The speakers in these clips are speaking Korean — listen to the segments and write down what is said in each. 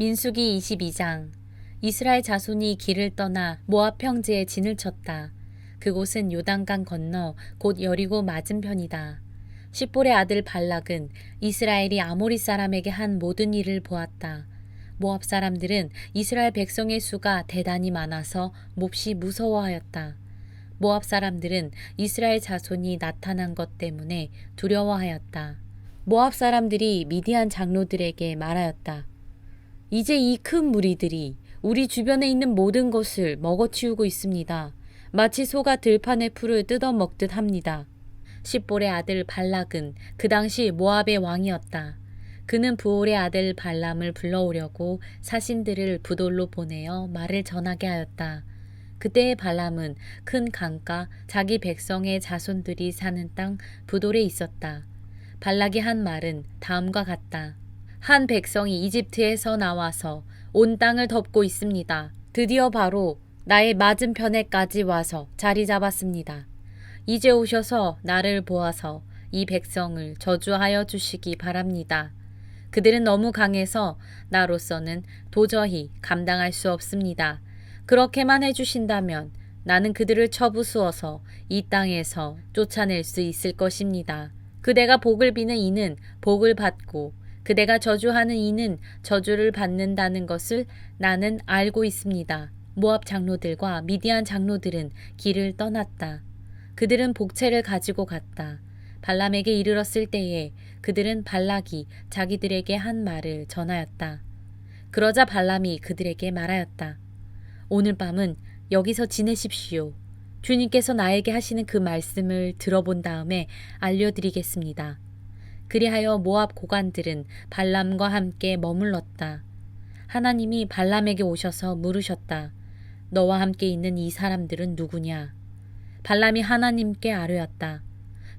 민수기 22장. 이스라엘 자손이 길을 떠나 모압 평지에 진을 쳤다. 그곳은 요단강 건너 곧 여리고 맞은편이다. 십볼의 아들 발락은 이스라엘이 아모리 사람에게 한 모든 일을 보았다. 모압 사람들은 이스라엘 백성의 수가 대단히 많아서 몹시 무서워하였다. 모압 사람들은 이스라엘 자손이 나타난 것 때문에 두려워하였다. 모압 사람들이 미디안 장로들에게 말하였다. 이제 이 큰 무리들이 우리 주변에 있는 모든 것을 먹어치우고 있습니다. 마치 소가 들판의 풀을 뜯어먹듯 합니다. 십볼의 아들 발락은 그 당시 모압의 왕이었다. 그는 부올의 아들 발람을 불러오려고 사신들을 부돌로 보내어 말을 전하게 하였다. 그때의 발람은 큰 강가 자기 백성의 자손들이 사는 땅 부돌에 있었다. 발락이 한 말은 다음과 같다. 한 백성이 이집트에서 나와서 온 땅을 덮고 있습니다. 드디어 바로 나의 맞은편에까지 와서 자리 잡았습니다. 이제 오셔서 나를 보아서 이 백성을 저주하여 주시기 바랍니다. 그들은 너무 강해서 나로서는 도저히 감당할 수 없습니다. 그렇게만 해주신다면 나는 그들을 쳐부수어서 이 땅에서 쫓아낼 수 있을 것입니다. 그대가 복을 비는 이는 복을 받고 그대가 저주하는 이는 저주를 받는다는 것을 나는 알고 있습니다. 모압 장로들과 미디안 장로들은 길을 떠났다. 그들은 복채를 가지고 갔다. 발람에게 이르렀을 때에 그들은 발락이 자기들에게 한 말을 전하였다. 그러자 발람이 그들에게 말하였다. 오늘 밤은 여기서 지내십시오. 주님께서 나에게 하시는 그 말씀을 들어본 다음에 알려드리겠습니다. 그리하여 모압 고관들은 발람과 함께 머물렀다. 하나님이 발람에게 오셔서 물으셨다. 너와 함께 있는 이 사람들은 누구냐? 발람이 하나님께 아뢰었다.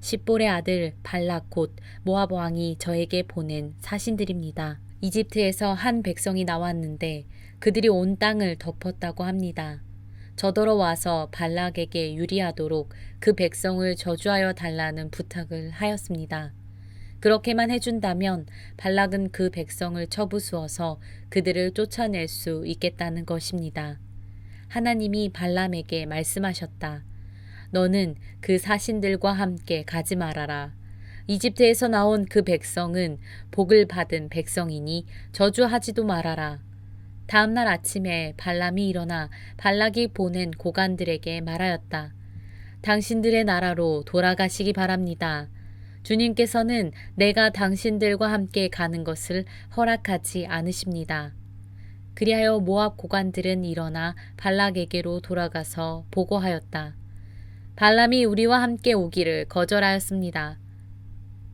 십볼의 아들 발락 곧 모압 왕이 저에게 보낸 사신들입니다. 이집트에서 한 백성이 나왔는데 그들이 온 땅을 덮었다고 합니다. 저더러 와서 발락에게 유리하도록 그 백성을 저주하여 달라는 부탁을 하였습니다. 그렇게만 해준다면 발락은 그 백성을 쳐부수어서 그들을 쫓아낼 수 있겠다는 것입니다. 하나님이 발람에게 말씀하셨다. 너는 그 사신들과 함께 가지 말아라. 이집트에서 나온 그 백성은 복을 받은 백성이니 저주하지도 말아라. 다음날 아침에 발람이 일어나 발락이 보낸 고관들에게 말하였다. 당신들의 나라로 돌아가시기 바랍니다. 주님께서는 내가 당신들과 함께 가는 것을 허락하지 않으십니다. 그리하여 모압 고관들은 일어나 발락에게로 돌아가서 보고하였다. 발람이 우리와 함께 오기를 거절하였습니다.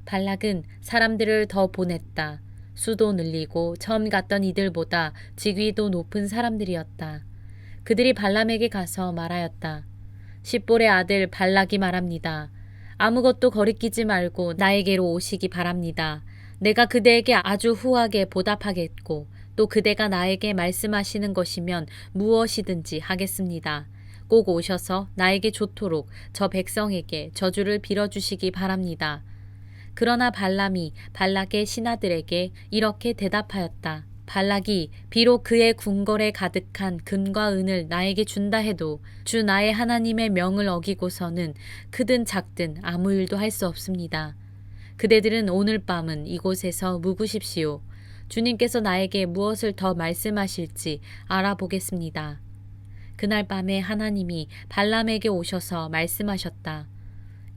발락은 사람들을 더 보냈다. 수도 늘리고 처음 갔던 이들보다 직위도 높은 사람들이었다. 그들이 발람에게 가서 말하였다. 십볼의 아들 발락이 말합니다. 아무것도 거리끼지 말고 나에게로 오시기 바랍니다. 내가 그대에게 아주 후하게 보답하겠고 또 그대가 나에게 말씀하시는 것이면 무엇이든지 하겠습니다. 꼭 오셔서 나에게 좋도록 저 백성에게 저주를 빌어주시기 바랍니다. 그러나 발람이 발락의 신하들에게 이렇게 대답하였다. 발락이 비록 그의 궁궐에 가득한 금과 은을 나에게 준다 해도 주 나의 하나님의 명을 어기고서는 크든 작든 아무 일도 할 수 없습니다. 그대들은 오늘 밤은 이곳에서 묵으십시오. 주님께서 나에게 무엇을 더 말씀하실지 알아보겠습니다. 그날 밤에 하나님이 발람에게 오셔서 말씀하셨다.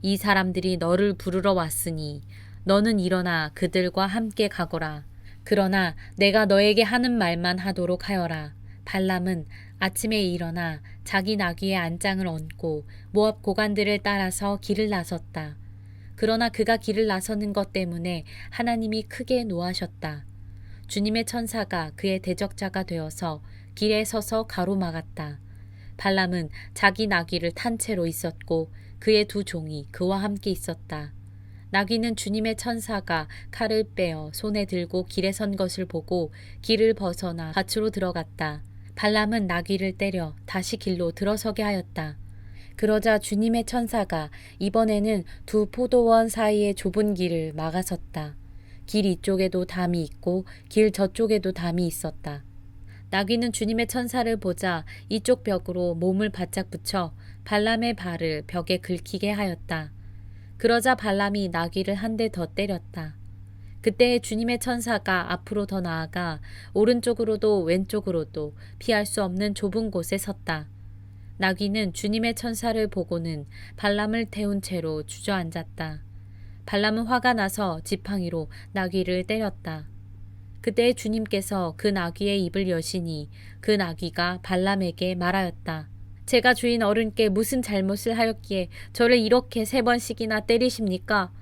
이 사람들이 너를 부르러 왔으니 너는 일어나 그들과 함께 가거라. 그러나 내가 너에게 하는 말만 하도록 하여라. 발람은 아침에 일어나 자기 나귀의 안장을 얹고 모압 고관들을 따라서 길을 나섰다. 그러나 그가 길을 나서는 것 때문에 하나님이 크게 노하셨다. 주님의 천사가 그의 대적자가 되어서 길에 서서 가로막았다. 발람은 자기 나귀를 탄 채로 있었고 그의 두 종이 그와 함께 있었다. 나귀는 주님의 천사가 칼을 빼어 손에 들고 길에 선 것을 보고 길을 벗어나 밭으로 들어갔다. 발람은 나귀를 때려 다시 길로 들어서게 하였다. 그러자 주님의 천사가 이번에는 두 포도원 사이의 좁은 길을 막아섰다. 길 이쪽에도 담이 있고 길 저쪽에도 담이 있었다. 나귀는 주님의 천사를 보자 이쪽 벽으로 몸을 바짝 붙여 발람의 발을 벽에 긁히게 하였다. 그러자 발람이 나귀를 한 대 더 때렸다. 그때 주님의 천사가 앞으로 더 나아가 오른쪽으로도 왼쪽으로도 피할 수 없는 좁은 곳에 섰다. 나귀는 주님의 천사를 보고는 발람을 태운 채로 주저앉았다. 발람은 화가 나서 지팡이로 나귀를 때렸다. 그때 주님께서 그 나귀의 입을 여시니 그 나귀가 발람에게 말하였다. 제가 주인 어른께 무슨 잘못을 하였기에 저를 이렇게 3번씩이나 때리십니까?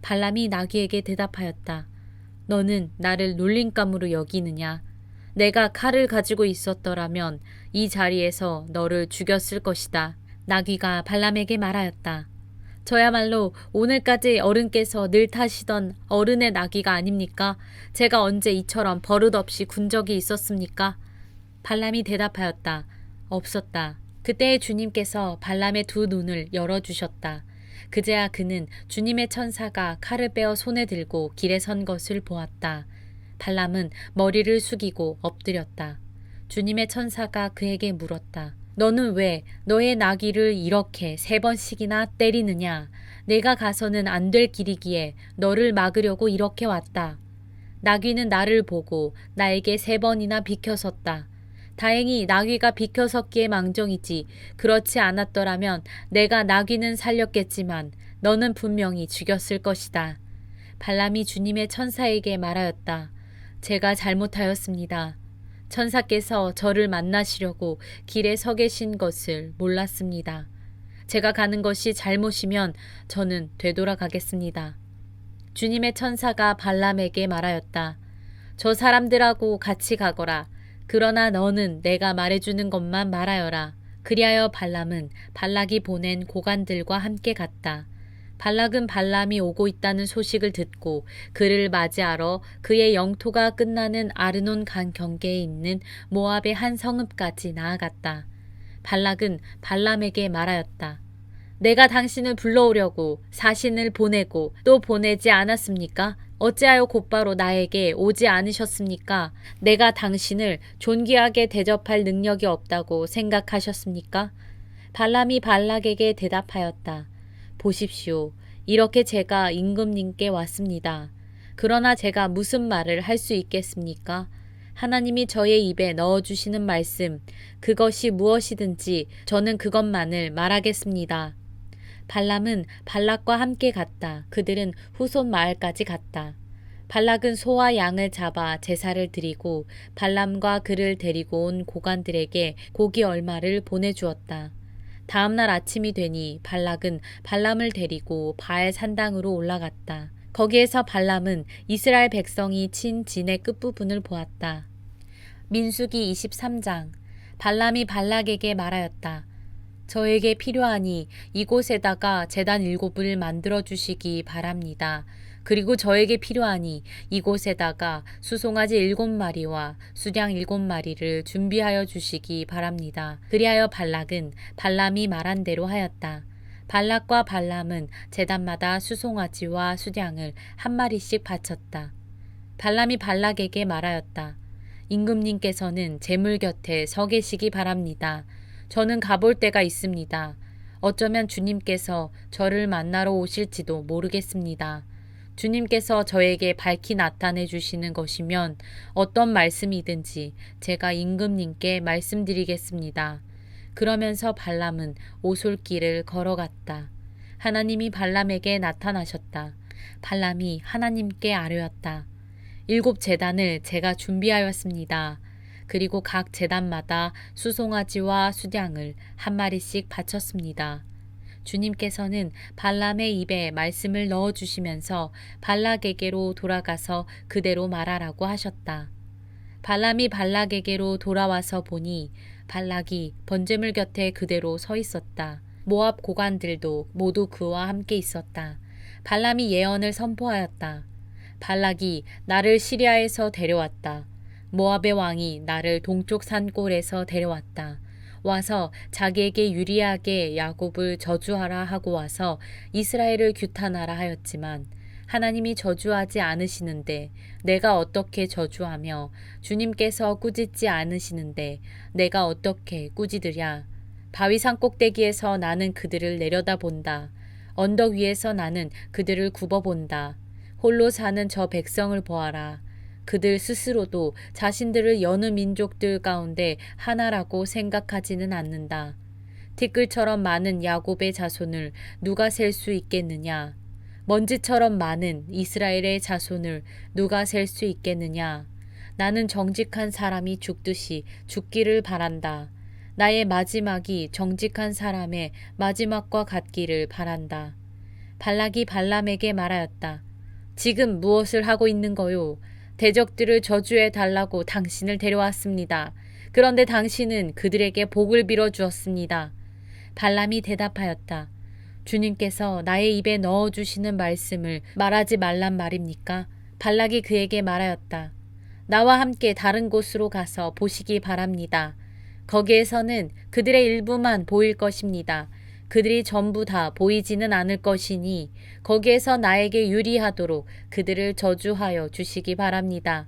발람이 나귀에게 대답하였다. 너는 나를 놀림감으로 여기느냐? 내가 칼을 가지고 있었더라면 이 자리에서 너를 죽였을 것이다. 나귀가 발람에게 말하였다. 저야말로 오늘까지 어른께서 늘 타시던 어른의 나귀가 아닙니까? 제가 언제 이처럼 버릇없이 군 적이 있었습니까? 발람이 대답하였다. 없었다. 그때 주님께서 발람의 2 눈을 열어주셨다. 그제야 그는 주님의 천사가 칼을 빼어 손에 들고 길에 선 것을 보았다. 발람은 머리를 숙이고 엎드렸다. 주님의 천사가 그에게 물었다. 너는 왜 너의 나귀를 이렇게 3번씩이나 때리느냐? 내가 가서는 안 될 길이기에 너를 막으려고 이렇게 왔다. 나귀는 나를 보고 나에게 3번이나 비켜섰다. 다행히 나귀가 비켜섰기에 망정이지 그렇지 않았더라면 내가 나귀는 살렸겠지만 너는 분명히 죽였을 것이다. 발람이 주님의 천사에게 말하였다. 제가 잘못하였습니다. 천사께서 저를 만나시려고 길에 서 계신 것을 몰랐습니다. 제가 가는 것이 잘못이면 저는 되돌아가겠습니다. 주님의 천사가 발람에게 말하였다. 저 사람들하고 같이 가거라. 그러나 너는 내가 말해주는 것만 말하여라. 그리하여 발람은 발락이 보낸 고관들과 함께 갔다. 발락은 발람이 오고 있다는 소식을 듣고 그를 맞이하러 그의 영토가 끝나는 아르논 강 경계에 있는 모압의 한 성읍까지 나아갔다. 발락은 발람에게 말하였다. 내가 당신을 불러오려고 사신을 보내고 또 보내지 않았습니까? 어찌하여 곧바로 나에게 오지 않으셨습니까? 내가 당신을 존귀하게 대접할 능력이 없다고 생각하셨습니까? 발람이 발락에게 대답하였다. 보십시오. 이렇게 제가 임금님께 왔습니다. 그러나 제가 무슨 말을 할 수 있겠습니까? 하나님이 저의 입에 넣어주시는 말씀, 그것이 무엇이든지 저는 그것만을 말하겠습니다. 발람은 발락과 함께 갔다. 그들은 후손 마을까지 갔다. 발락은 소와 양을 잡아 제사를 드리고 발람과 그를 데리고 온 고관들에게 고기 얼마를 보내주었다. 다음 날 아침이 되니 발락은 발람을 데리고 바알 산당으로 올라갔다. 거기에서 발람은 이스라엘 백성이 친 진의 끝부분을 보았다. 민수기 23장. 발람이 발락에게 말하였다. 저에게 필요하니 이곳에다가 제단 7을 만들어 주시기 바랍니다. 그리고 저에게 필요하니 이곳에다가 수송아지 7마리와 수량 7마리를 준비하여 주시기 바랍니다. 그리하여 발락은 발람이 말한 대로 하였다. 발락과 발람은 제단마다 수송아지와 수량을 1마리씩 바쳤다. 발람이 발락에게 말하였다. 임금님께서는 제물 곁에 서 계시기 바랍니다. 저는 가볼 때가 있습니다. 어쩌면 주님께서 저를 만나러 오실지도 모르겠습니다. 주님께서 저에게 밝히 나타내 주시는 것이면 어떤 말씀이든지 제가 임금님께 말씀드리겠습니다. 그러면서 발람은 오솔길을 걸어갔다. 하나님이 발람에게 나타나셨다. 발람이 하나님께 아뢰었다. 7 제단을 제가 준비하였습니다. 그리고 각 제단마다 수송아지와 수량을 1마리씩 바쳤습니다. 주님께서는 발람의 입에 말씀을 넣어주시면서 발락에게로 돌아가서 그대로 말하라고 하셨다. 발람이 발락에게로 돌아와서 보니 발락이 번제물 곁에 그대로 서 있었다. 모압 고관들도 모두 그와 함께 있었다. 발람이 예언을 선포하였다. 발락이 나를 시리아에서 데려왔다. 모압의 왕이 나를 동쪽 산골에서 데려왔다. 와서 자기에게 유리하게 야곱을 저주하라 하고 와서 이스라엘을 규탄하라 하였지만 하나님이 저주하지 않으시는데 내가 어떻게 저주하며 주님께서 꾸짖지 않으시는데 내가 어떻게 꾸짖으랴. 바위산 꼭대기에서 나는 그들을 내려다본다. 언덕 위에서 나는 그들을 굽어본다. 홀로 사는 저 백성을 보아라. 그들 스스로도 자신들을 여느 민족들 가운데 하나라고 생각하지는 않는다. 티끌처럼 많은 야곱의 자손을 누가 셀 수 있겠느냐? 먼지처럼 많은 이스라엘의 자손을 누가 셀 수 있겠느냐? 나는 정직한 사람이 죽듯이 죽기를 바란다. 나의 마지막이 정직한 사람의 마지막과 같기를 바란다. 발락이 발람에게 말하였다. 지금 무엇을 하고 있는 거요? 대적들을 저주해 달라고 당신을 데려왔습니다. 그런데 당신은 그들에게 복을 빌어 주었습니다. 발람이 대답하였다. 주님께서 나의 입에 넣어주시는 말씀을 말하지 말란 말입니까? 발락이 그에게 말하였다. 나와 함께 다른 곳으로 가서 보시기 바랍니다. 거기에서는 그들의 일부만 보일 것입니다. 그들이 전부 다 보이지는 않을 것이니 거기에서 나에게 유리하도록 그들을 저주하여 주시기 바랍니다.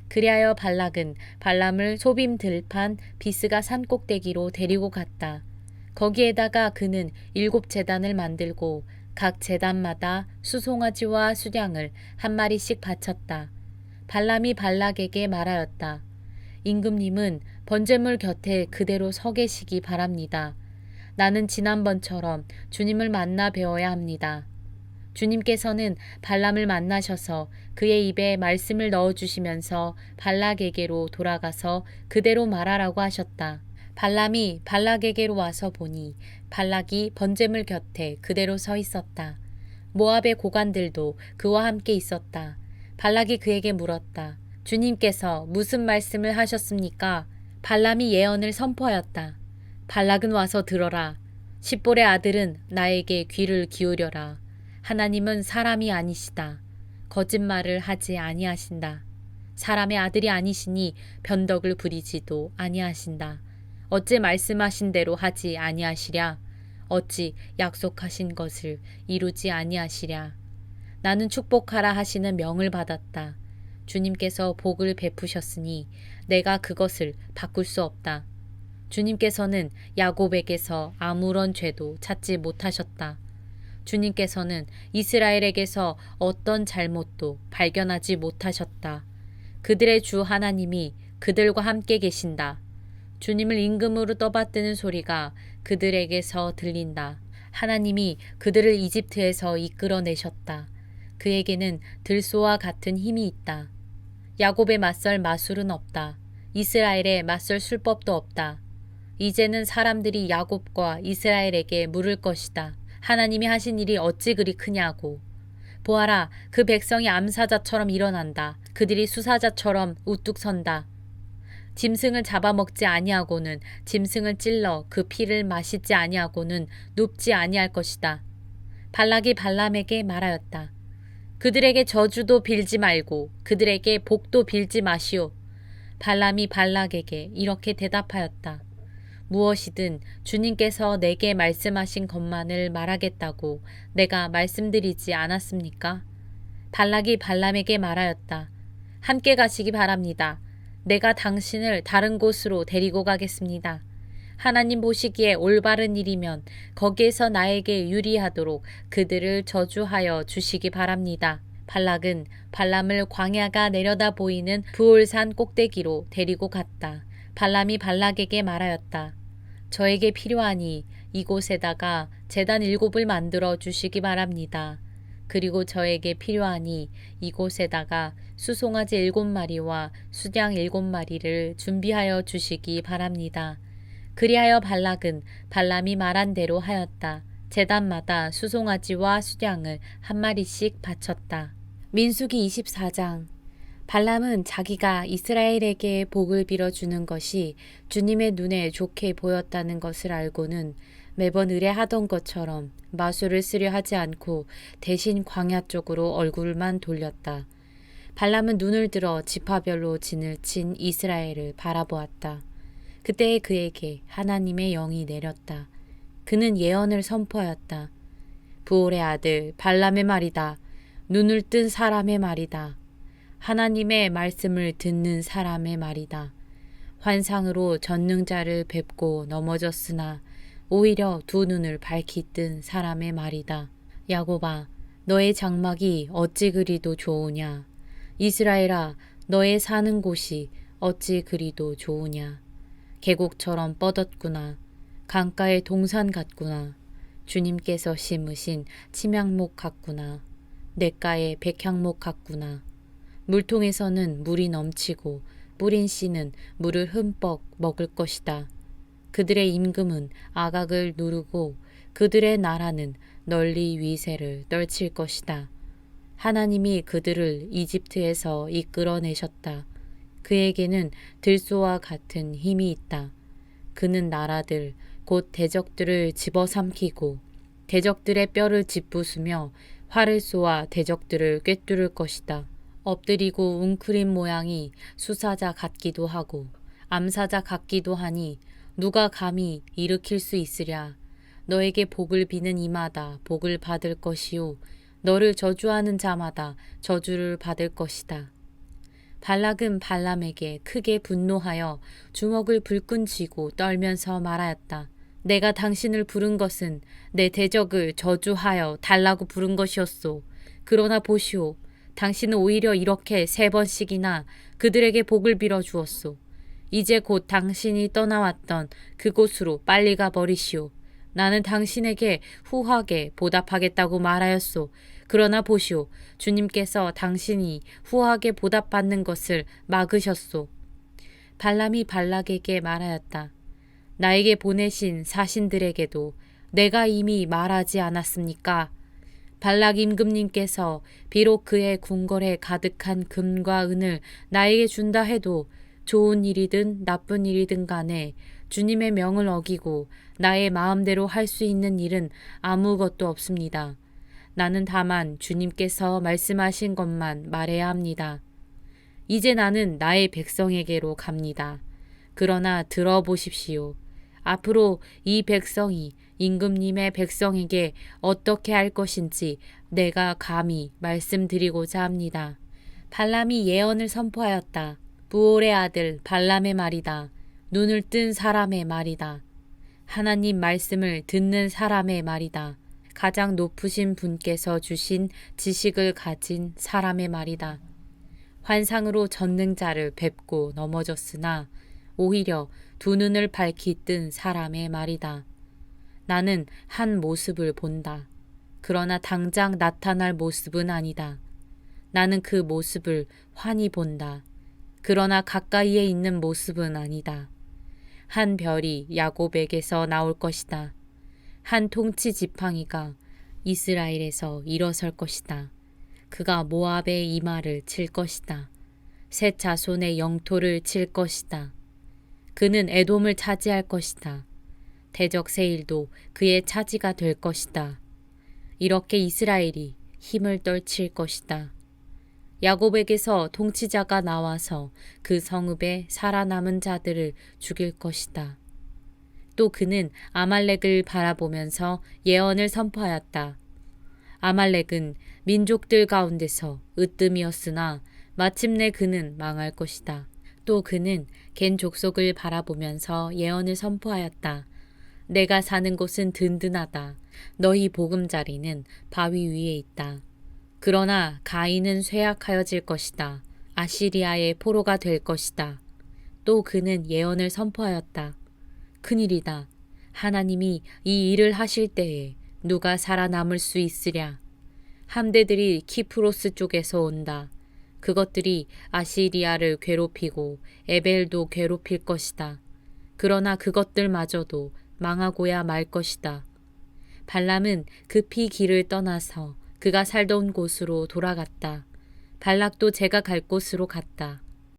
그리하여 발락은 발람을 소빔 들판 비스가 산 꼭대기로 데리고 갔다. 거기에다가 그는 7제단을 만들고 각 제단마다 수송아지와 수량을 한 마리씩 바쳤다. 발람이 발락에게 말하였다. 임금님은 번제물 곁에 그대로 서 계시기 바랍니다. 나는 지난번처럼 주님을 만나 뵈어야 합니다. 주님께서는 발람을 만나셔서 그의 입에 말씀을 넣어주시면서 발락에게로 돌아가서 그대로 말하라고 하셨다. 발람이 발락에게로 와서 보니 발락이 번제물 곁에 그대로 서 있었다. 모압의 고관들도 그와 함께 있었다. 발락이 그에게 물었다. 주님께서 무슨 말씀을 하셨습니까? 발람이 예언을 선포하였다. 발락은 와서 들어라. 십볼의 아들은 나에게 귀를 기울여라. 하나님은 사람이 아니시다. 거짓말을 하지 아니하신다. 사람의 아들이 아니시니 변덕을 부리지도 아니하신다. 어찌 말씀하신 대로 하지 아니하시랴? 어찌 약속하신 것을 이루지 아니하시랴? 나는 축복하라 하시는 명을 받았다. 주님께서 복을 베푸셨으니 내가 그것을 바꿀 수 없다. 주님께서는 야곱에게서 아무런 죄도 찾지 못하셨다. 주님께서는 이스라엘에게서 어떤 잘못도 발견하지 못하셨다. 그들의 주 하나님이 그들과 함께 계신다. 주님을 임금으로 떠받드는 소리가 그들에게서 들린다. 하나님이 그들을 이집트에서 이끌어내셨다. 그에게는 들소와 같은 힘이 있다. 야곱에 맞설 마술은 없다. 이스라엘에 맞설 술법도 없다. 이제는 사람들이 야곱과 이스라엘에게 물을 것이다. 하나님이 하신 일이 어찌 그리 크냐고. 보아라, 그 백성이 암사자처럼 일어난다. 그들이 수사자처럼 우뚝 선다. 짐승을 잡아먹지 아니하고는 짐승을 찔러 그 피를 마시지 아니하고는 눕지 아니할 것이다. 발락이 발람에게 말하였다. 그들에게 저주도 빌지 말고 그들에게 복도 빌지 마시오. 발람이 발락에게 이렇게 대답하였다. 무엇이든 주님께서 내게 말씀하신 것만을 말하겠다고 내가 말씀드리지 않았습니까? 발락이 발람에게 말하였다. 함께 가시기 바랍니다. 내가 당신을 다른 곳으로 데리고 가겠습니다. 하나님 보시기에 올바른 일이면 거기에서 나에게 유리하도록 그들을 저주하여 주시기 바랍니다. 발락은 발람을 광야가 내려다 보이는 부올산 꼭대기로 데리고 갔다. 발람이 발락에게 말하였다. 저에게 필요하니 이곳에다가 제단 7을 만들어 주시기 바랍니다. 그리고 저에게 필요하니 이곳에다가 수송아지 7마리와 수양 7마리를 준비하여 주시기 바랍니다. 그리하여 발락은 발람이 말한 대로 하였다. 제단마다 수송아지와 수양을 한 마리씩 바쳤다. 민수기 24장. 발람은 자기가 이스라엘에게 복을 빌어주는 것이 주님의 눈에 좋게 보였다는 것을 알고는 매번 의뢰하던 것처럼 마술을 쓰려 하지 않고 대신 광야 쪽으로 얼굴만 돌렸다. 발람은 눈을 들어 지파별로 진을 친 이스라엘을 바라보았다. 그때 그에게 하나님의 영이 내렸다. 그는 예언을 선포하였다. 부올의 아들 발람의 말이다. 눈을 뜬 사람의 말이다. 하나님의 말씀을 듣는 사람의 말이다. 환상으로 전능자를 뵙고 넘어졌으나 오히려 두 눈을 밝히 뜬 사람의 말이다. 야곱아, 너의 장막이 어찌 그리도 좋으냐. 이스라엘아, 너의 사는 곳이 어찌 그리도 좋으냐. 계곡처럼 뻗었구나. 강가의 동산 같구나. 주님께서 심으신 침향목 같구나. 냇가의 백향목 같구나. 물통에서는 물이 넘치고 뿌린 씨는 물을 흠뻑 먹을 것이다. 그들의 임금은 아각을 누르고 그들의 나라는 널리 위세를 떨칠 것이다. 하나님이 그들을 이집트에서 이끌어내셨다. 그에게는 들소와 같은 힘이 있다. 그는 나라들 곧 대적들을 집어삼키고 대적들의 뼈를 짓부수며 활을 쏘아 대적들을 꿰뚫을 것이다. 엎드리고 웅크린 모양이 수사자 같기도 하고 암사자 같기도 하니 누가 감히 일으킬 수 있으랴. 너에게 복을 비는 이마다 복을 받을 것이요 너를 저주하는 자마다 저주를 받을 것이다. 발락은 발람에게 크게 분노하여 주먹을 불끈 쥐고 떨면서 말하였다. 내가 당신을 부른 것은 내 대적을 저주하여 달라고 부른 것이었소. 그러나 보시오. 당신은 오히려 이렇게 3번씩이나 그들에게 복을 빌어 주었소. 이제 곧 당신이 떠나왔던 그곳으로 빨리 가버리시오. 나는 당신에게 후하게 보답하겠다고 말하였소. 그러나 보시오. 주님께서 당신이 후하게 보답받는 것을 막으셨소. 발람이 발락에게 말하였다. 나에게 보내신 사신들에게도 내가 이미 말하지 않았습니까? 발락 임금님께서 비록 그의 궁궐에 가득한 금과 은을 나에게 준다 해도 좋은 일이든 나쁜 일이든 간에 주님의 명을 어기고 나의 마음대로 할 수 있는 일은 아무것도 없습니다. 나는 다만 주님께서 말씀하신 것만 말해야 합니다. 이제 나는 나의 백성에게로 갑니다. 그러나 들어보십시오. 앞으로 이 백성이 임금님의 백성에게 어떻게 할 것인지 내가 감히 말씀드리고자 합니다. 발람이 예언을 선포하였다. 부올의 아들 발람의 말이다. 눈을 뜬 사람의 말이다. 하나님 말씀을 듣는 사람의 말이다. 가장 높으신 분께서 주신 지식을 가진 사람의 말이다. 환상으로 전능자를 뵙고 넘어졌으나 오히려 두 눈을 밝히 뜬 사람의 말이다. 나는 한 모습을 본다. 그러나 당장 나타날 모습은 아니다. 나는 그 모습을 환히 본다. 그러나 가까이에 있는 모습은 아니다. 한 별이 야곱에게서 나올 것이다. 한 통치 지팡이가 이스라엘에서 일어설 것이다. 그가 모압의 이마를 칠 것이다. 셋 자손의 영토를 칠 것이다. 그는 에돔을 차지할 것이다. 대적 세일도 그의 차지가 될 것이다. 이렇게 이스라엘이 힘을 떨칠 것이다. 야곱에게서 통치자가 나와서 그 성읍에 살아남은 자들을 죽일 것이다. 또 그는 아말렉을 바라보면서 예언을 선포하였다. 아말렉은 민족들 가운데서 으뜸이었으나 마침내 그는 망할 것이다. 또 그는 겐 족속을 바라보면서 예언을 선포하였다. 내가 사는 곳은 든든하다. 너희 보금자리는 바위 위에 있다. 그러나 가인은 쇠약하여질 것이다. 아시리아의 포로가 될 것이다. 또 그는 예언을 선포하였다. 큰일이다. 하나님이 이 일을 하실 때에 누가 살아남을 수 있으랴. 함대들이 키프로스 쪽에서 온다. 그것들이 아시리아를 괴롭히고 에벨도 괴롭힐 것이다. 그러나 그것들마저도 망하고야 말 것이다. 발람은 급히 길을 떠나서 그가 살던 곳으로 돌아갔다. 발락도 제가 갈 곳으로 갔다.